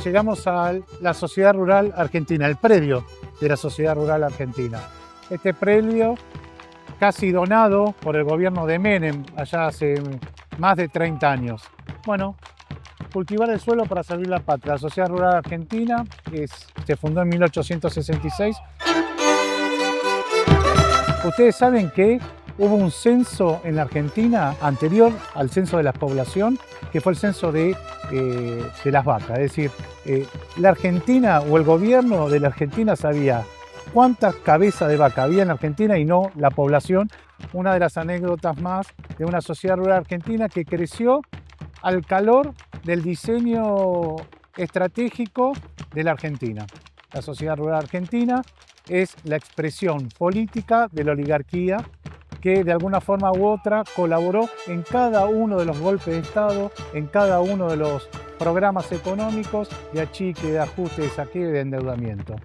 llegamos a la Sociedad Rural Argentina, el predio de la Sociedad Rural Argentina. Este predio casi donado por el gobierno de Menem, allá hace más de 30 años. Bueno, cultivar el suelo para servir la patria. La Sociedad Rural Argentina se fundó en 1866. Ustedes saben que hubo un censo en la Argentina anterior al censo de la población, que fue el censo de las vacas. Es decir, la Argentina o el gobierno de la Argentina sabía cuántas cabezas de vaca había en la Argentina y no la población. Una de las anécdotas más de una sociedad rural argentina que creció al calor del diseño estratégico de la Argentina. La sociedad rural argentina es la expresión política de la oligarquía que de alguna forma u otra colaboró en cada uno de los golpes de Estado, en cada uno de los programas económicos de achique, de ajuste, de saqueo y de endeudamiento.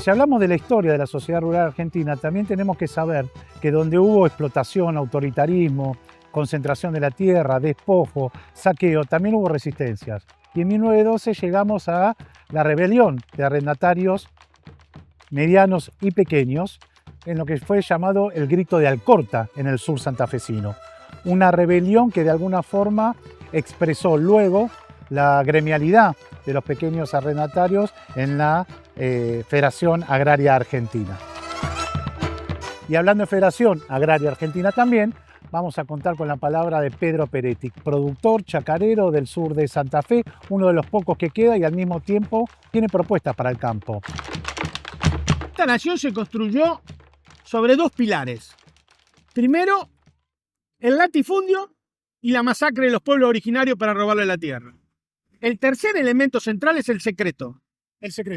Si hablamos de la historia de la sociedad rural argentina, también tenemos que saber que donde hubo explotación, autoritarismo, concentración de la tierra, despojo, saqueo, también hubo resistencias. Y en 1912 llegamos a la rebelión de arrendatarios medianos y pequeños, en lo que fue llamado el Grito de Alcorta en el sur santafesino. Una rebelión que de alguna forma expresó luego la gremialidad de los pequeños arrendatarios en la Federación Agraria Argentina. Y hablando de Federación Agraria Argentina también, vamos a contar con la palabra de Pedro Peretti, productor chacarero del sur de Santa Fe, uno de los pocos que queda y al mismo tiempo tiene propuestas para el campo. Esta nación se construyó sobre dos pilares. Primero, el latifundio y la masacre de los pueblos originarios para robarle la tierra. El tercer elemento central es el secreto.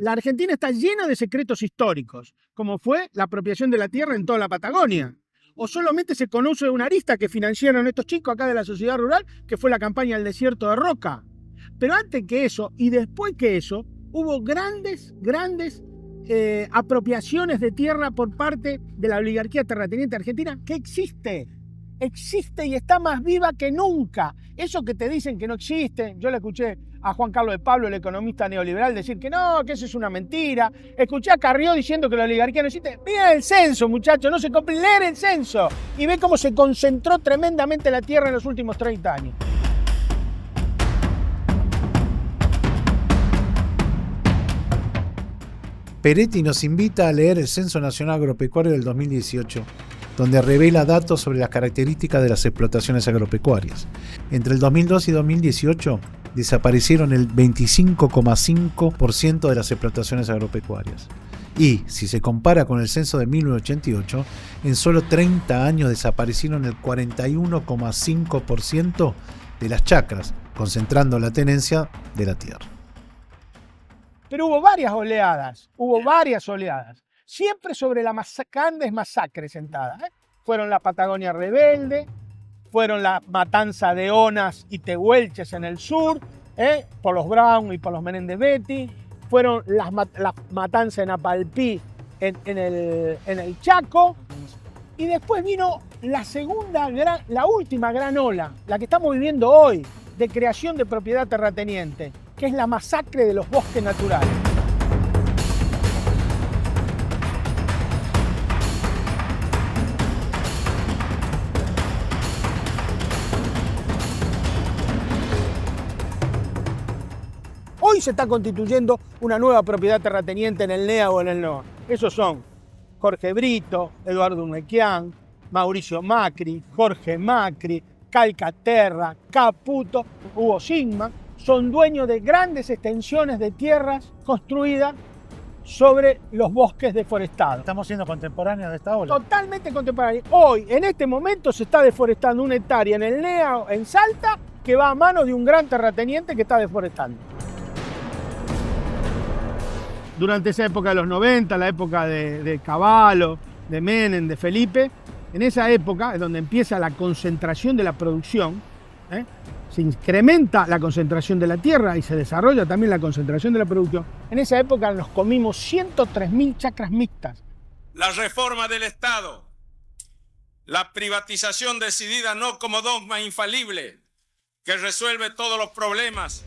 La Argentina está llena de secretos históricos, como fue la apropiación de la tierra en toda la Patagonia. O solamente se conoce una arista que financiaron estos chicos acá de la sociedad rural, que fue la campaña del desierto de Roca. Pero antes que eso y después que eso, hubo grandes apropiaciones de tierra por parte de la oligarquía terrateniente argentina, que existe y está más viva que nunca. Eso que te dicen que no existe, yo le escuché a Juan Carlos de Pablo, el economista neoliberal, decir que no, que eso es una mentira. Escuché a Carrió diciendo que la oligarquía no existe. Mira el censo, muchachos, no se compren, leer el censo y ve cómo se concentró tremendamente la tierra en los últimos 30 años. Peretti nos invita a leer el Censo Nacional Agropecuario del 2018, donde revela datos sobre las características de las explotaciones agropecuarias. Entre el 2002 y 2018 desaparecieron el 25,5% de las explotaciones agropecuarias. Y, si se compara con el censo de 1988, en solo 30 años desaparecieron el 41,5% de las chacras, concentrando la tenencia de la tierra. Pero hubo varias oleadas, siempre sobre las grandes masacres sentadas. Fueron la Patagonia Rebelde, fueron la matanza de Onas y Tehuelches en el sur, por los Brown y por los Menéndez Betti, fueron las matanzas en Apalpí en el Chaco, y después vino la última gran ola, la que estamos viviendo hoy, de creación de propiedad terrateniente, que es la masacre de los bosques naturales. Hoy se está constituyendo una nueva propiedad terrateniente en el NEA o en el NOA. Esos son Jorge Brito, Eduardo Unnequian, Mauricio Macri, Jorge Macri, Calcaterra, Caputo, Hugo Sigman, son dueños de grandes extensiones de tierras construidas sobre los bosques deforestados. ¿Estamos siendo contemporáneos de esta ola? Totalmente contemporáneos. Hoy, en este momento, se está deforestando una hectárea en el NEA, en Salta, que va a manos de un gran terrateniente que está deforestando. Durante esa época de los 90, la época de Cavallo, de Menem, de Felipe, en esa época es donde empieza la concentración de la producción, se incrementa la concentración de la tierra y se desarrolla también la concentración de la producción. En esa época nos comimos 103.000 chacras mixtas. La reforma del Estado La privatización decidida no como dogma infalible que resuelve todos los problemas,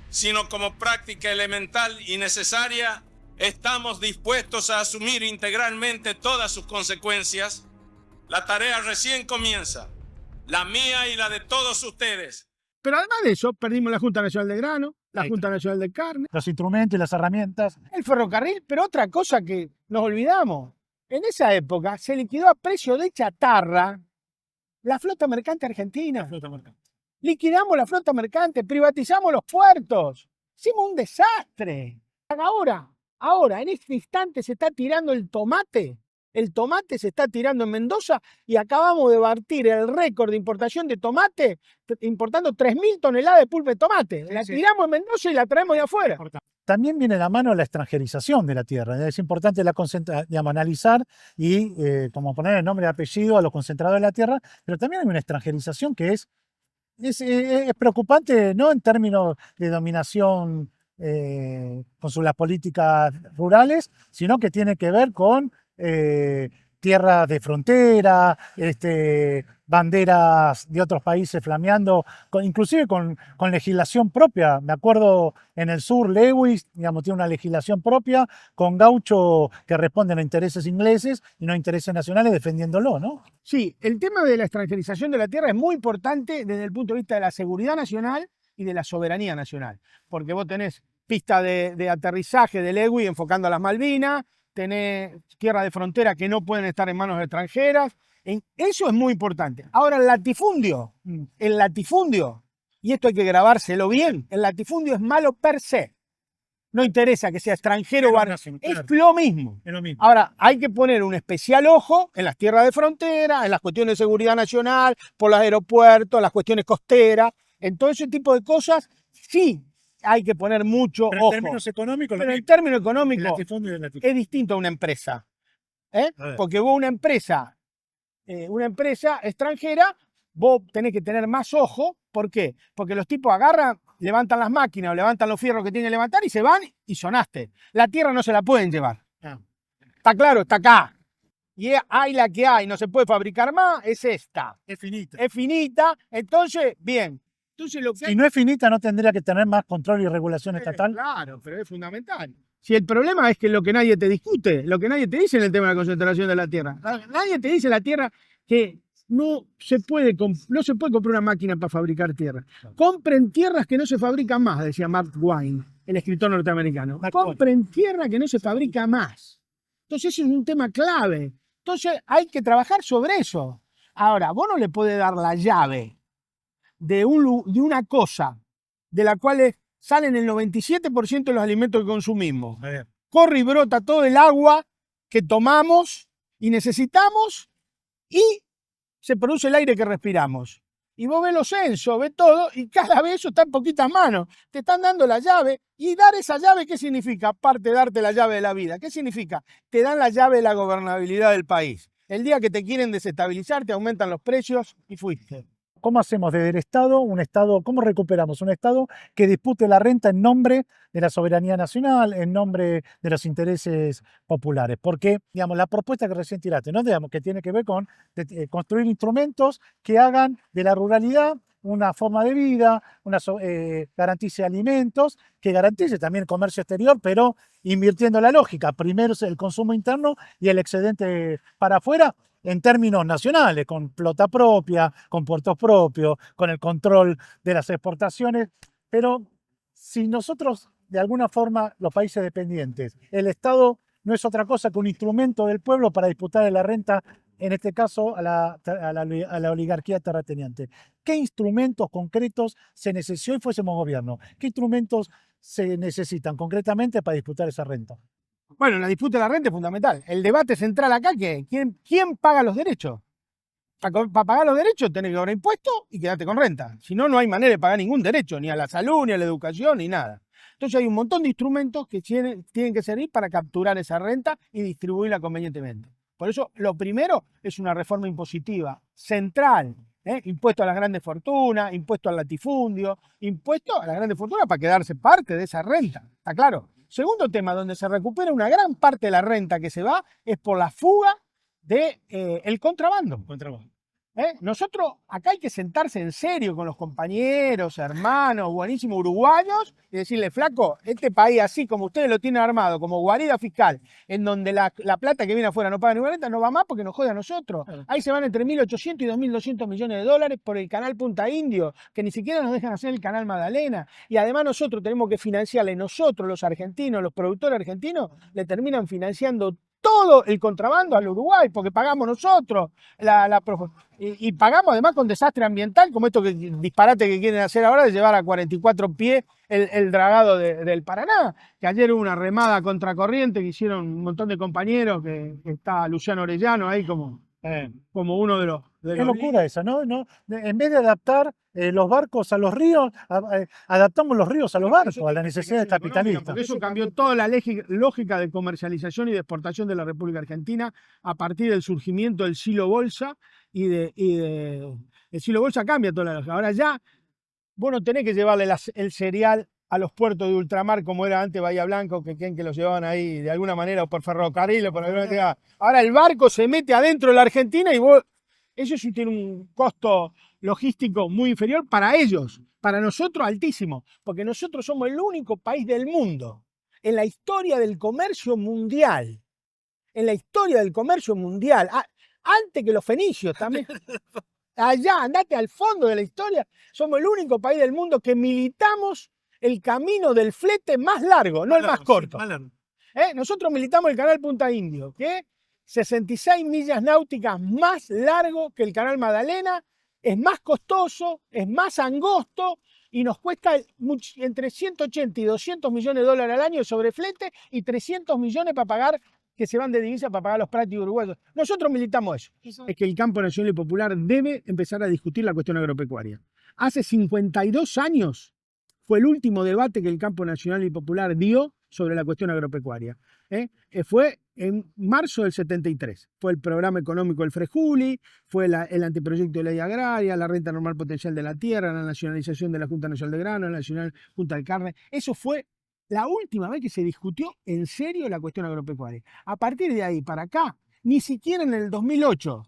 sino como práctica elemental y necesaria, estamos dispuestos a asumir integralmente todas sus consecuencias. La tarea recién comienza, la mía y la de todos ustedes. Pero además de eso, perdimos la Junta Nacional de Grano, la Junta Nacional de Carne, Los instrumentos y las herramientas. el ferrocarril, pero otra cosa que nos olvidamos. En esa época se liquidó a precio de chatarra la flota mercante argentina. Liquidamos la flota mercante, privatizamos los puertos. Hicimos un desastre. Ahora, en este instante se está tirando el tomate. El tomate se está tirando en Mendoza y acabamos de batir el récord de importación de tomate, importando 3.000 toneladas de pulpa de tomate. La tiramos en Mendoza y la traemos de afuera. También viene de la mano la extranjerización de la tierra. Es importante analizar y como poner el nombre y apellido a los concentrados de la tierra, pero también hay una extranjerización que es preocupante, no en términos de dominación con las políticas rurales, sino que tiene que ver con tierras de frontera, banderas de otros países flameando, inclusive con legislación propia. Me acuerdo en el sur, Lewis, digamos, tiene una legislación propia con gauchos que responden a intereses ingleses y no a intereses nacionales defendiéndolo, ¿no? Sí, el tema de la extranjerización de la tierra es muy importante desde el punto de vista de la seguridad nacional y de la soberanía nacional, porque vos tenés pista de aterrizaje de Lewis enfocando a las Malvinas, tenés tierras de frontera que no pueden estar en manos extranjeras. Eso es muy importante. Ahora, el latifundio, y esto hay que grabárselo bien, el latifundio es malo per se. No interesa que sea extranjero o nacional, es lo mismo. Ahora, hay que poner un especial ojo en las tierras de frontera, en las cuestiones de seguridad nacional, por los aeropuertos, las cuestiones costeras, en todo ese tipo de cosas, sí. Hay que poner mucho ojo. En términos económicos, pero en términos económicos es distinto a una empresa. Porque vos una empresa extranjera, vos tenés que tener más ojo. ¿Por qué? Porque los tipos agarran, levantan las máquinas o levantan los fierros que tienen que levantar y se van y sonaste. La tierra no se la pueden llevar. Está claro, está acá. Y hay la que hay, no se puede fabricar más, es esta. Es finita. Es finita, entonces, bien. Entonces, si no es finita, ¿no tendría que tener más control y regulación estatal? Claro, pero es fundamental. Si el problema es que lo que nadie te discute, lo que nadie te dice en el tema de la concentración de la tierra, nadie te dice la tierra que no se puede comprar una máquina para fabricar tierra. Compren tierras que no se fabrican más, decía Mark Twain, el escritor norteamericano. Compren tierra que no se fabrica más. Entonces, ese es un tema clave. Entonces, hay que trabajar sobre eso. Ahora, vos no le podés dar la llave de una cosa de la cual salen el 97% de los alimentos que consumimos. Corre y brota todo el agua que tomamos y necesitamos y se produce el aire que respiramos. Y vos ves los censos, ves todo y cada vez eso está en poquitas manos. Te están dando la llave y dar esa llave, ¿qué significa? Aparte de darte la llave de la vida, ¿qué significa? Te dan la llave de la gobernabilidad del país. El día que te quieren desestabilizar, te aumentan los precios y fuiste. ¿Cómo hacemos desde el Estado cómo recuperamos un Estado que dispute la renta en nombre de la soberanía nacional, en nombre de los intereses populares? Porque, digamos, la propuesta que recién tiraste, ¿no? Digamos, que tiene que ver con construir instrumentos que hagan de la ruralidad una forma de vida, garantice alimentos, que garantice también el comercio exterior, pero invirtiendo la lógica. Primero es el consumo interno y el excedente para afuera, en términos nacionales, con flota propia, con puertos propios, con el control de las exportaciones. Pero si nosotros, de alguna forma, los países dependientes, el Estado no es otra cosa que un instrumento del pueblo para disputar la renta, en este caso a la oligarquía terrateniente. ¿Qué instrumentos concretos se necesitan si hoy fuésemos gobierno? ¿Qué instrumentos se necesitan concretamente para disputar esa renta? Bueno, la disputa de la renta es fundamental. El debate central acá es ¿quién paga los derechos? Para pagar los derechos tenés que cobrar impuestos y quedarte con renta. Si no, no hay manera de pagar ningún derecho, ni a la salud, ni a la educación, ni nada. Entonces hay un montón de instrumentos que tienen que servir para capturar esa renta y distribuirla convenientemente. Por eso, lo primero es una reforma impositiva central. Impuesto a las grandes fortunas, impuesto al latifundio, impuesto a las grandes fortunas para quedarse parte de esa renta. ¿Está claro? Segundo tema, donde se recupera una gran parte de la renta que se va, es por la fuga de el contrabando. Nosotros, acá hay que sentarse en serio con los compañeros, hermanos, buenísimos uruguayos y decirle, flaco, este país así como ustedes lo tienen armado, como guarida fiscal, en donde la plata que viene afuera no paga ni renta, no va más porque nos jode a nosotros. Ahí se van entre 1.800 y 2.200 millones de dólares por el canal Punta Indio, que ni siquiera nos dejan hacer el canal Magdalena. Y además nosotros tenemos que financiarle, nosotros los argentinos, los productores argentinos, le terminan financiando todo el contrabando al Uruguay, porque pagamos nosotros y pagamos además con desastre ambiental, como esto disparate que quieren hacer ahora de llevar a 44 pies el dragado del Paraná, que ayer hubo una remada contracorriente que hicieron un montón de compañeros, que está Luciano Orellano ahí como uno de los... Qué locura esa, ¿no? En vez de adaptar los barcos a los ríos, adaptamos los ríos a los barcos, a las necesidades capitalistas. Porque eso cambió toda la lógica de comercialización y de exportación de la República Argentina a partir del surgimiento del silo bolsa el silo bolsa cambia toda la lógica. Ahora ya vos no tenés que llevarle el cereal a los puertos de ultramar como era antes Bahía Blanca, que los llevaban ahí de alguna manera o por ferrocarril o por alguna manera. Ahora el barco se mete adentro de la Argentina y vos... Eso sí tiene un costo logístico muy inferior para ellos, para nosotros altísimo, porque nosotros somos el único país del mundo, en la historia del comercio mundial, antes que los fenicios también, allá, andate al fondo de la historia, somos el único país del mundo que militamos el camino del flete más largo, no el más corto. Nosotros militamos el canal Punta Indio, que 66 millas náuticas más largo que el canal Magdalena, es más costoso, es más angosto y nos cuesta entre 180 y 200 millones de dólares al año de sobreflete y 300 millones para pagar, que se van de divisa para pagar los prácticos uruguayos. Nosotros militamos eso. Es que el campo nacional y popular debe empezar a discutir la cuestión agropecuaria. Hace 52 años fue el último debate que el campo nacional y popular dio sobre la cuestión agropecuaria. Fue en marzo del 73. Fue el programa económico del Frejuli, fue el anteproyecto de ley agraria, la renta normal potencial de la tierra, la nacionalización de la Junta Nacional de Grano, la Nacional Junta de Carne. Eso fue la última vez que se discutió en serio la cuestión agropecuaria. A partir de ahí para acá, ni siquiera en el 2008,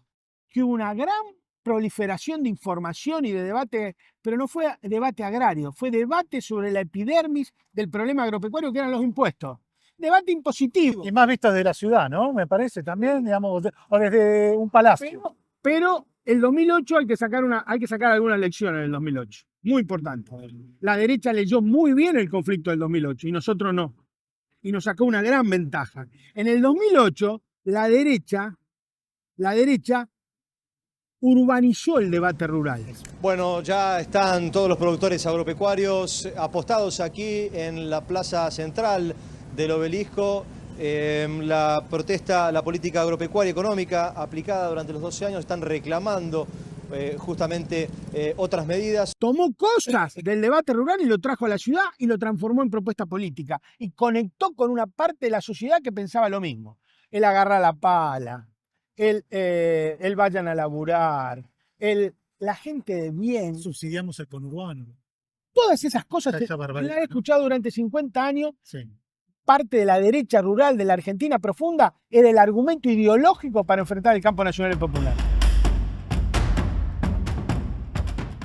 que hubo una gran proliferación de información y de debate, pero no fue debate agrario, fue debate sobre la epidermis del problema agropecuario que eran los impuestos. Debate impositivo. Y más vistas de la ciudad, ¿no? Me parece también, digamos, o desde un palacio. Pero el 2008 hay que sacar algunas lecciones del 2008. Muy importante. La derecha leyó muy bien el conflicto del 2008 y nosotros no. Y nos sacó una gran ventaja. En el 2008, la derecha urbanizó el debate rural. Bueno, ya están todos los productores agropecuarios apostados aquí en la plaza central del Obelisco. La protesta, la política agropecuaria económica aplicada durante los 12 años, están reclamando justamente otras medidas. Tomó cosas del debate rural y lo trajo a la ciudad y lo transformó en propuesta política y conectó con una parte de la sociedad que pensaba lo mismo. El agarrar la pala, el vayan a laburar, la gente de bien. Subsidiamos el conurbano. Todas esas cosas las he escuchado durante 50 años. Sí. Parte de la derecha rural de la Argentina profunda era el argumento ideológico para enfrentar el campo nacional y popular.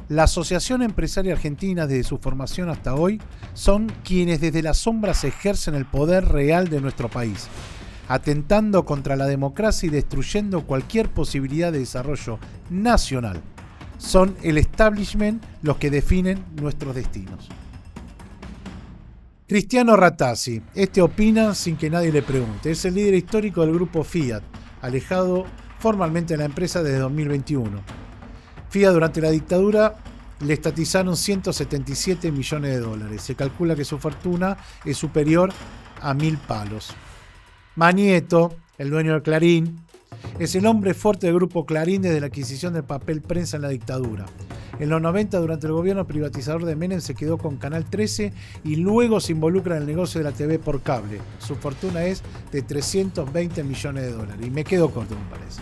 La Asociación Empresaria Argentina, desde su formación hasta hoy, son quienes desde las sombras ejercen el poder real de nuestro país, atentando contra la democracia y destruyendo cualquier posibilidad de desarrollo nacional. Son el establishment los que definen nuestros destinos. Cristiano Rattazzi, opina sin que nadie le pregunte. Es el líder histórico del grupo Fiat, alejado formalmente de la empresa desde 2021. Fiat durante la dictadura le estatizaron 177 millones de dólares. Se calcula que su fortuna es superior a 1.000 palos. Manieto, el dueño de Clarín, es el hombre fuerte del grupo Clarín desde la adquisición del papel prensa en la dictadura. En los 90, durante el gobierno privatizador de Menem, se quedó con Canal 13 y luego se involucra en el negocio de la TV por cable. Su fortuna es de 320 millones de dólares. Y me quedo corto, me parece.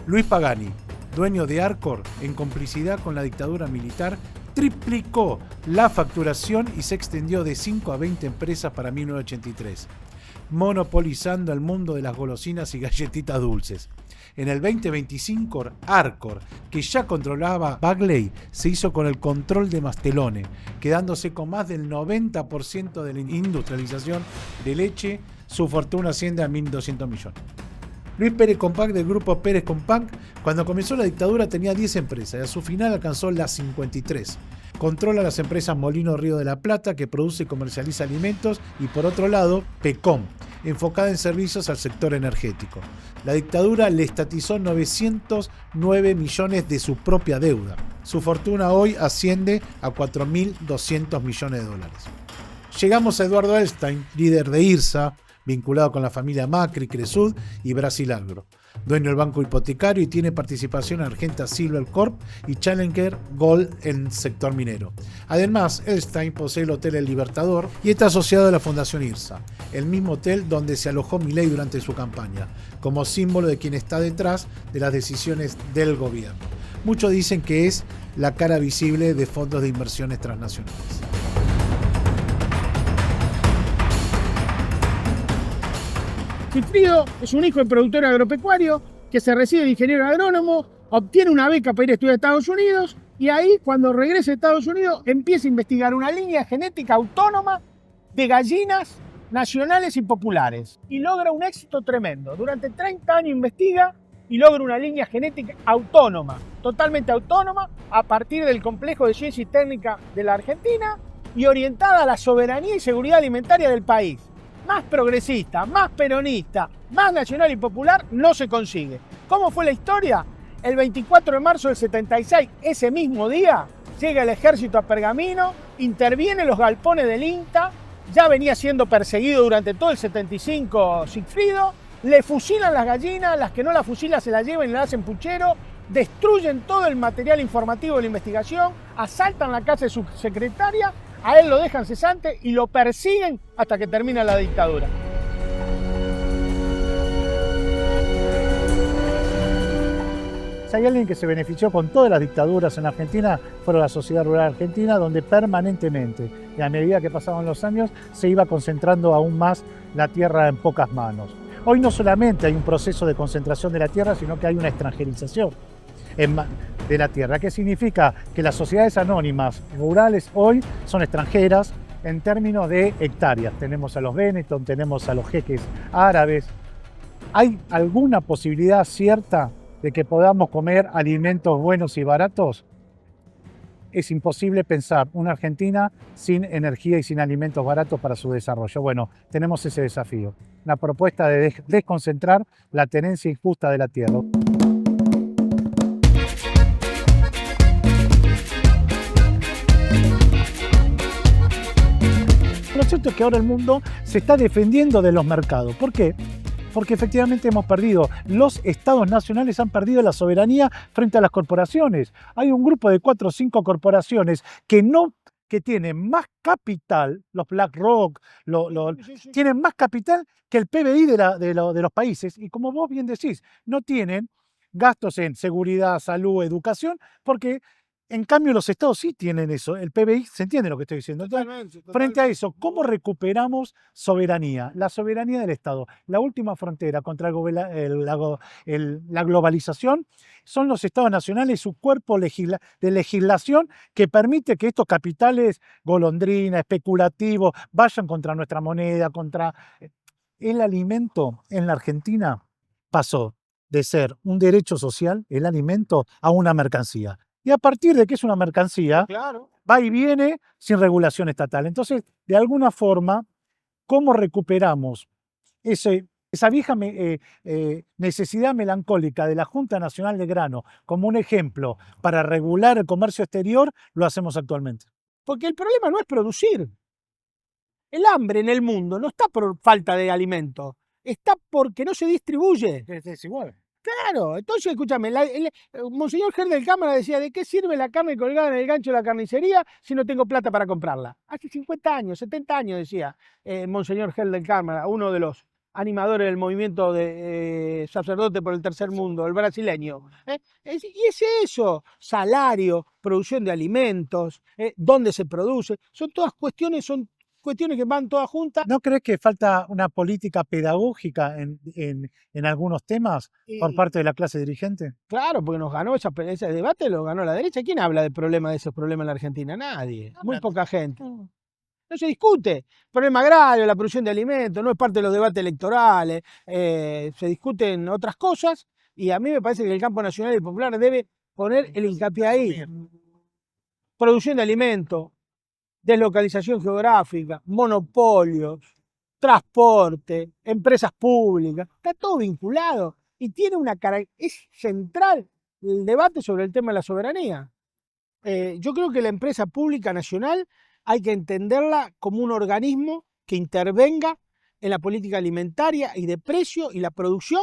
Luis Pagani, dueño de Arcor, en complicidad con la dictadura militar, triplicó la facturación y se extendió de 5 a 20 empresas para 1983. monopolizando el mundo de las golosinas y galletitas dulces. En el 2025, Arcor, que ya controlaba Bagley, se hizo con el control de Mastelone, quedándose con más del 90% de la industrialización de leche. Su fortuna asciende a 1.200 millones. Luis Pérez Compán, del grupo Pérez Compán, cuando comenzó la dictadura tenía 10 empresas y a su final alcanzó las 53. Controla las empresas Molino Río de la Plata, que produce y comercializa alimentos, y por otro lado, Pecom, enfocada en servicios al sector energético. La dictadura le estatizó 909 millones de su propia deuda. Su fortuna hoy asciende a 4.200 millones de dólares. Llegamos a Eduardo Elstein, líder de IRSA, vinculado con la familia Macri, Cresud y Brasil Agro. Dueño del banco hipotecario y tiene participación en Argenta Silver Corp y Challenger Gold en el sector minero. Además, Elstein posee el Hotel El Libertador y está asociado a la Fundación IRSA, el mismo hotel donde se alojó Milei durante su campaña, como símbolo de quien está detrás de las decisiones del gobierno. Muchos dicen que es la cara visible de fondos de inversiones transnacionales. Sigfrido es un hijo de productor agropecuario que se recibe de ingeniero agrónomo, obtiene una beca para ir a estudiar a Estados Unidos y ahí, cuando regresa a Estados Unidos, empieza a investigar una línea genética autónoma de gallinas nacionales y populares y logra un éxito tremendo. Durante 30 años investiga y logra una línea genética autónoma, totalmente autónoma, a partir del complejo de ciencia y técnica de la Argentina y orientada a la soberanía y seguridad alimentaria del país. Más progresista, más peronista, más nacional y popular no se consigue. ¿Cómo fue la historia? El 24 de marzo del 76, ese mismo día, llega el ejército a Pergamino, interviene los galpones del INTA, ya venía siendo perseguido durante todo el 75 Sigfrido, le fusilan las gallinas, las que no la fusilan se las llevan y la hacen puchero, destruyen todo el material informativo de la investigación, asaltan la casa de su secretaria, a él lo dejan cesante y lo persiguen hasta que termina la dictadura. Si hay alguien que se benefició con todas las dictaduras en Argentina, fueron la sociedad rural argentina, donde permanentemente, y a medida que pasaban los años, se iba concentrando aún más la tierra en pocas manos. Hoy no solamente hay un proceso de concentración de la tierra, sino que hay una extranjerización de la tierra. ¿Qué significa? Que las sociedades anónimas rurales hoy son extranjeras en términos de hectáreas. Tenemos a los Benetton, tenemos a los jeques árabes. ¿Hay alguna posibilidad cierta de que podamos comer alimentos buenos y baratos? Es imposible pensar una Argentina sin energía y sin alimentos baratos para su desarrollo. Bueno, tenemos ese desafío. La propuesta de desconcentrar la tenencia injusta de la tierra. Lo cierto es que ahora el mundo se está defendiendo de los mercados. ¿Por qué? Porque efectivamente hemos perdido, los estados nacionales han perdido la soberanía frente a las corporaciones. Hay un grupo de 4 o 5 corporaciones que tienen más capital, los BlackRock, tienen más capital que el PBI de los países y, como vos bien decís, no tienen gastos en seguridad, salud, educación, porque en cambio los estados sí tienen eso, el PBI, ¿se entiende lo que estoy diciendo? Entonces, frente a eso, ¿cómo recuperamos soberanía? La soberanía del Estado. La última frontera contra la globalización son los estados nacionales, su cuerpo de legislación que permite que estos capitales golondrina, especulativos, vayan contra nuestra moneda, contra... El alimento en la Argentina pasó de ser un derecho social, el alimento, a una mercancía. Y a partir de que es una mercancía, Claro. va y viene sin regulación estatal. Entonces, de alguna forma, ¿cómo recuperamos esa vieja necesidad melancólica de la Junta Nacional de Grano como un ejemplo para regular el comercio exterior? Lo hacemos actualmente. Porque el problema no es producir. El hambre en el mundo no está por falta de alimento, está porque no se distribuye. Es desigual. Claro, entonces escúchame, Monseñor Gel del Cámara decía, ¿de qué sirve la carne colgada en el gancho de la carnicería si no tengo plata para comprarla? Hace 50 años, 70 años decía Monseñor Gel del Cámara, uno de los animadores del movimiento de sacerdote por el tercer mundo, el brasileño. Y es eso, salario, producción de alimentos, dónde se produce, son todas cuestiones, son cuestiones que van todas juntas. ¿No crees que falta una política pedagógica en algunos temas por parte de la clase dirigente? Claro, porque nos ganó ese debate, lo ganó la derecha. ¿Quién habla de esos problemas en la Argentina? Nadie, muy poca gente. No se discute. Problema agrario, la producción de alimentos, no es parte de los debates electorales, se discuten otras cosas y a mí me parece que el campo nacional y popular debe poner el hincapié ahí. Producción de alimentos, deslocalización geográfica, monopolios, transporte, empresas públicas, está todo vinculado y tiene es central el debate sobre el tema de la soberanía. Yo creo que la empresa pública nacional hay que entenderla como un organismo que intervenga en la política alimentaria y de precio y la producción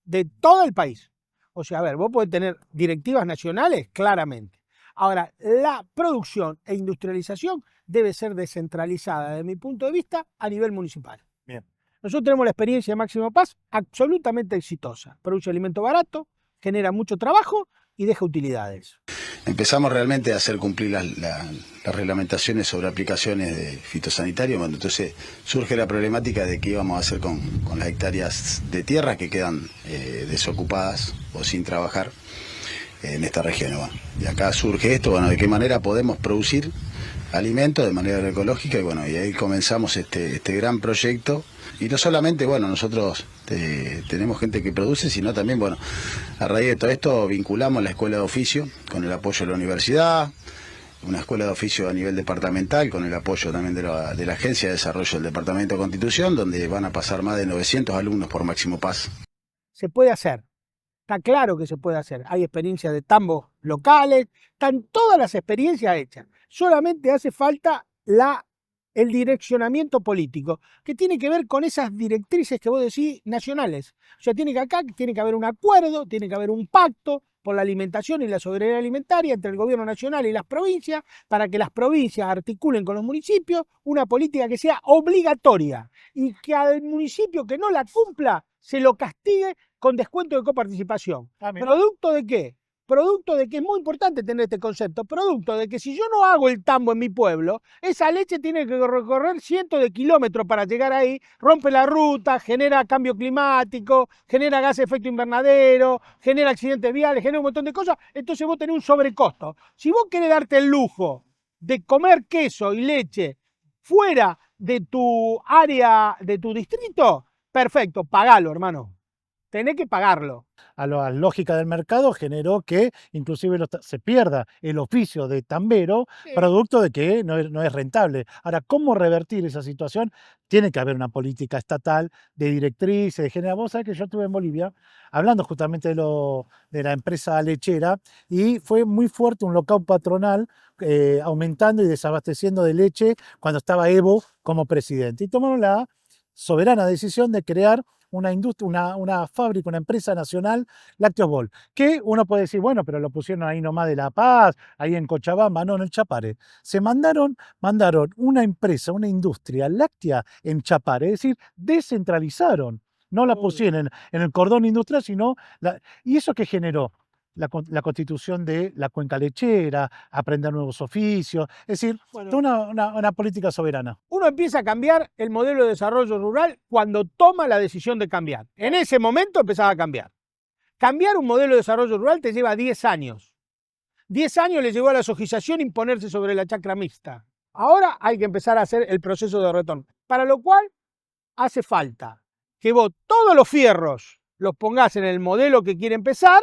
de todo el país. O sea, a ver, vos podés tener directivas nacionales, claramente. Ahora, la producción e industrialización debe ser descentralizada, desde mi punto de vista, a nivel municipal. Bien. Nosotros tenemos la experiencia de Máximo Paz absolutamente exitosa. Produce alimento barato, genera mucho trabajo y deja utilidades. Empezamos realmente a hacer cumplir las reglamentaciones sobre aplicaciones de fitosanitarios. Bueno, entonces surge la problemática de qué íbamos a hacer con las hectáreas de tierra que quedan desocupadas o sin trabajar en esta región. Bueno, y acá surge esto, bueno, de qué manera podemos producir alimentos de manera agroecológica y bueno, y ahí comenzamos este gran proyecto. Y no solamente, bueno, nosotros tenemos gente que produce, sino también, bueno, a raíz de todo esto vinculamos la escuela de oficio con el apoyo de la universidad, una escuela de oficio a nivel departamental con el apoyo también de la Agencia de Desarrollo del Departamento de Constitución, donde van a pasar más de 900 alumnos por Máximo Paz. Se puede hacer, está claro que se puede hacer. Hay experiencias de tambos locales, están todas las experiencias hechas. Solamente hace falta el direccionamiento político, que tiene que ver con esas directrices que vos decís nacionales. O sea, tiene que haber un acuerdo, tiene que haber un pacto por la alimentación y la soberanía alimentaria entre el gobierno nacional y las provincias, para que las provincias articulen con los municipios una política que sea obligatoria y que al municipio que no la cumpla se lo castigue con descuento de coparticipación. ¿Producto de qué? Producto de que es muy importante tener este concepto, producto de que si yo no hago el tambo en mi pueblo, esa leche tiene que recorrer cientos de kilómetros para llegar ahí, rompe la ruta, genera cambio climático, genera gas de efecto invernadero, genera accidentes viales, genera un montón de cosas, entonces vos tenés un sobrecosto. Si vos querés darte el lujo de comer queso y leche fuera de tu área, de tu distrito, perfecto, pagalo, hermano. Tenés que pagarlo. A la lógica del mercado generó que inclusive se pierda el oficio de tambero, sí, producto de que no es rentable. Ahora, ¿cómo revertir esa situación? Tiene que haber una política estatal de directrices, de género. Vos sabés que yo estuve en Bolivia hablando justamente de la empresa lechera y fue muy fuerte un lockout patronal aumentando y desabasteciendo de leche cuando estaba Evo como presidente. Y tomaron la soberana decisión de crear una industria, una fábrica, una empresa nacional, Lácteos Bol, que uno puede decir, bueno, pero lo pusieron ahí nomás de La Paz, ahí en Cochabamba, no, en el Chapare. Se mandaron una empresa, una industria láctea en Chapare, es decir, descentralizaron. No la pusieron en el cordón industrial, sino... ¿Y eso qué generó? La constitución de la cuenca lechera, aprender nuevos oficios, es decir, bueno, una política soberana. Uno empieza a cambiar el modelo de desarrollo rural cuando toma la decisión de cambiar. En ese momento empezaba a cambiar. Cambiar un modelo de desarrollo rural te lleva 10 años. 10 años le llevó a la sojización imponerse sobre la chacra mixta. Ahora hay que empezar a hacer el proceso de retorno, para lo cual hace falta que vos todos los fierros los pongas en el modelo que quiere empezar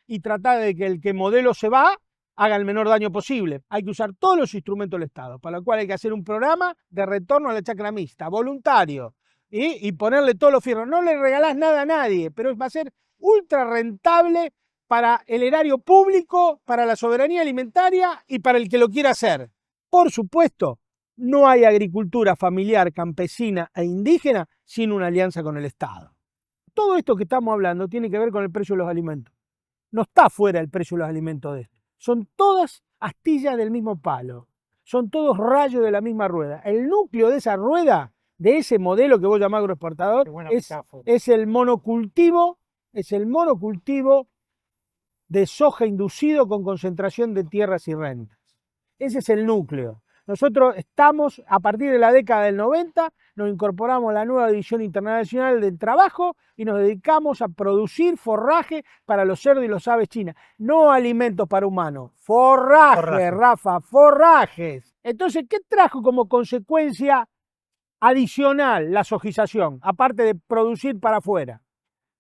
y tratar de que el modelo se va haga el menor daño posible. Hay que usar todos los instrumentos del Estado, para lo cual hay que hacer un programa de retorno a la chacra mixta, voluntario, y ponerle todos los fierros. No le regalás nada a nadie, pero va a ser ultra rentable para el erario público, para la soberanía alimentaria y para el que lo quiera hacer. Por supuesto, no hay agricultura familiar, campesina e indígena sin una alianza con el Estado. Todo esto que estamos hablando tiene que ver con el precio de los alimentos. No está fuera el precio de los alimentos de esto. Son todas astillas del mismo palo. Son todos rayos de la misma rueda. El núcleo de esa rueda, de ese modelo que vos llamás agroexportador, es el monocultivo de soja inducido con concentración de tierras y rentas. Ese es el núcleo. Nosotros estamos, a partir de la década del 90, nos incorporamos a la nueva División Internacional del Trabajo y nos dedicamos a producir forraje para los cerdos y los aves chinas. No alimentos para humanos, forraje, Rafa, forrajes. Entonces, ¿qué trajo como consecuencia adicional la sojización, aparte de producir para afuera?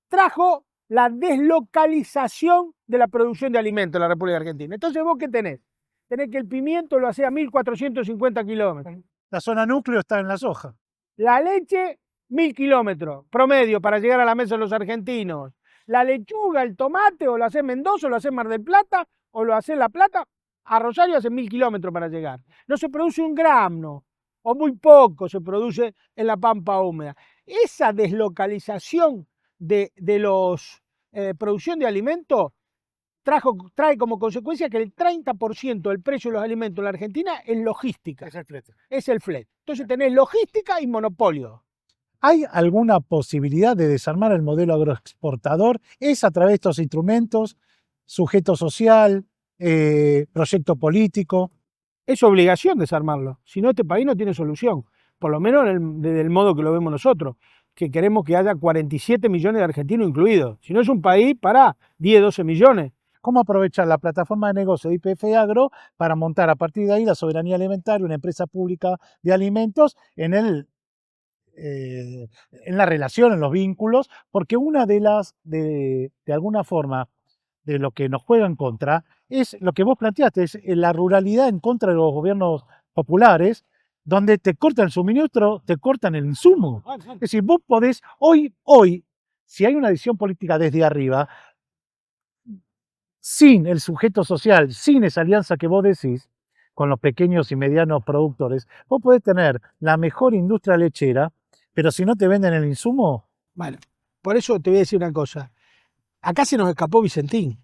Trajo la deslocalización de la producción de alimentos en la República Argentina. Entonces, ¿vos qué tenés? Tenés que el pimiento lo hace a 1.450 kilómetros. La zona núcleo está en la soja. La leche, 1.000 kilómetros promedio para llegar a la mesa de los argentinos. La lechuga, el tomate, o lo hace en Mendoza, o lo hace en Mar del Plata, o lo hace en La Plata, a Rosario hace 1.000 kilómetros para llegar. No se produce un gramo, o muy poco se produce en la pampa húmeda. Esa deslocalización de los producción de alimentos trae como consecuencia que el 30% del precio de los alimentos en la Argentina es logística. Es el flete. Es el flete. Entonces tenés logística y monopolio. ¿Hay alguna posibilidad de desarmar el modelo agroexportador? ¿Es a través de estos instrumentos, sujeto social, proyecto político? Es obligación desarmarlo. Si no, este país no tiene solución. Por lo menos desde el modo que lo vemos nosotros, que queremos que haya 47 millones de argentinos incluidos. Si no, es un país para 10, 12 millones. ¿Cómo aprovechar la plataforma de negocio de YPF Agro para montar a partir de ahí la soberanía alimentaria, una empresa pública de alimentos en la relación, en los vínculos? Porque una de alguna forma, de lo que nos juega en contra, es lo que vos planteaste, es la ruralidad en contra de los gobiernos populares, donde te cortan el suministro, te cortan el insumo. Es decir, vos podés, hoy, si hay una decisión política desde arriba, sin el sujeto social, sin esa alianza que vos decís, con los pequeños y medianos productores, vos podés tener la mejor industria lechera, pero si no te venden el insumo... Bueno, por eso te voy a decir una cosa. Acá se nos escapó Vicentín.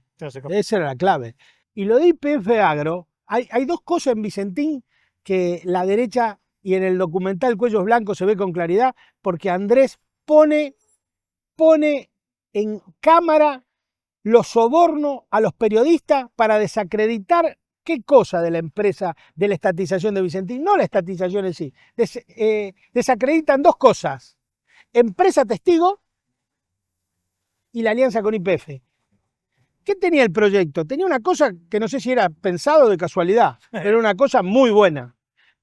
Esa era la clave. Y lo de YPF Agro, hay dos cosas en Vicentín que la derecha y en el documental Cuellos Blancos se ve con claridad, porque Andrés pone en cámara los sobornos a los periodistas para desacreditar qué cosa de la empresa, de la estatización de Vicentín, no la estatización en sí. Desacreditan dos cosas: empresa testigo y la alianza con YPF. ¿Qué tenía el proyecto? Tenía una cosa que no sé si era pensado de casualidad, pero era una cosa muy buena,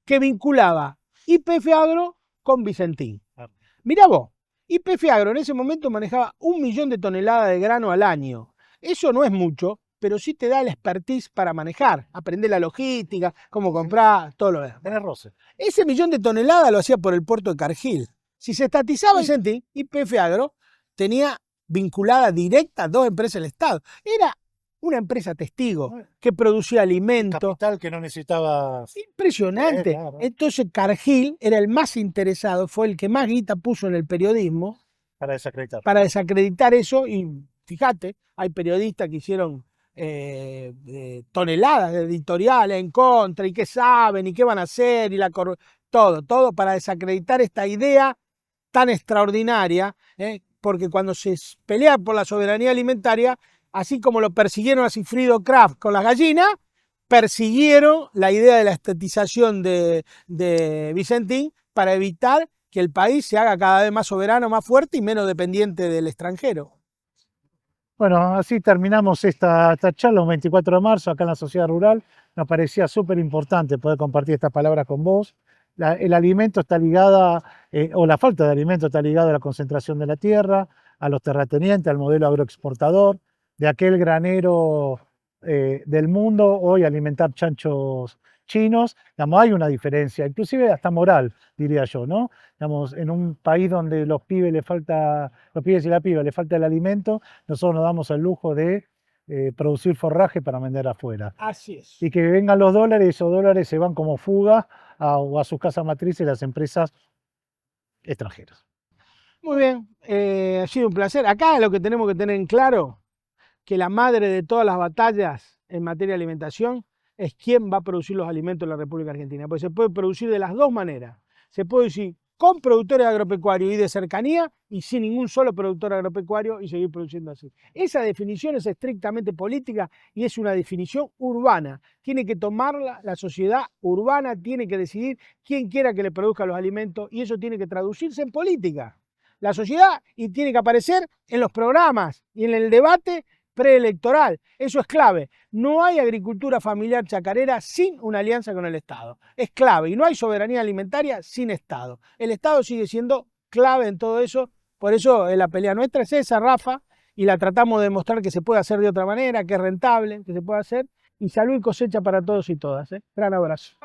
que vinculaba YPF Agro con Vicentín. Mirá vos, YPF Agro en ese momento manejaba 1 millón de toneladas de grano al año. Eso no es mucho, pero sí te da el expertise para manejar, aprender la logística, cómo comprar, todo lo demás. Tenés roce. Ese 1 millón de toneladas lo hacía por el puerto de Cargill. Si se estatizaba Vicentín, YPF Agro tenía vinculada directa a 2 empresas del Estado. Era una empresa testigo que producía alimentos. Capital que no necesitaba... Impresionante. Claro. Entonces Cargill era el más interesado, fue el que más guita puso en el periodismo Para desacreditar. para desacreditar eso. Y fíjate, hay periodistas que hicieron toneladas de editoriales en contra, y qué saben, y qué van a hacer, y todo para desacreditar esta idea tan extraordinaria, porque cuando se pelea por la soberanía alimentaria, así como lo persiguieron a Sigfrido Kraft con las gallinas, persiguieron la idea de la estatización de Vicentín para evitar que el país se haga cada vez más soberano, más fuerte y menos dependiente del extranjero. Bueno, así terminamos esta charla, un 24 de marzo, acá en la Sociedad Rural. Nos parecía súper importante poder compartir estas palabras con vos. El alimento está ligada, o la falta de alimento está ligada a la concentración de la tierra, a los terratenientes, al modelo agroexportador, de aquel granero del mundo, hoy alimentar chanchos chinos. Digamos, hay una diferencia, inclusive hasta moral, diría yo, ¿no? Digamos, en un país donde los pibes y la piba le falta el alimento, nosotros nos damos el lujo de producir forraje para vender afuera. Así es. Y que vengan los dólares, y esos dólares se van como fuga a sus casas matrices las empresas extranjeras. Muy bien, ha sido un placer. Acá lo que tenemos que tener en claro, que la madre de todas las batallas en materia de alimentación es quién va a producir los alimentos en la República Argentina. Porque se puede producir de las dos maneras. Se puede con productores agropecuarios y de cercanía y sin ningún solo productor agropecuario y seguir produciendo así. Esa definición es estrictamente política y es una definición urbana. Tiene que tomarla la sociedad urbana, tiene que decidir quién quiera que le produzca los alimentos y eso tiene que traducirse en política. La sociedad y tiene que aparecer en los programas y en el debate preelectoral. Eso es clave. No hay agricultura familiar chacarera sin una alianza con el Estado. Es clave y no hay soberanía alimentaria sin Estado. El Estado sigue siendo clave en todo eso. Por eso la pelea nuestra es esa, Rafa, y la tratamos de demostrar que se puede hacer de otra manera, que es rentable, que se puede hacer. Y salud y cosecha para todos y todas. Gran abrazo.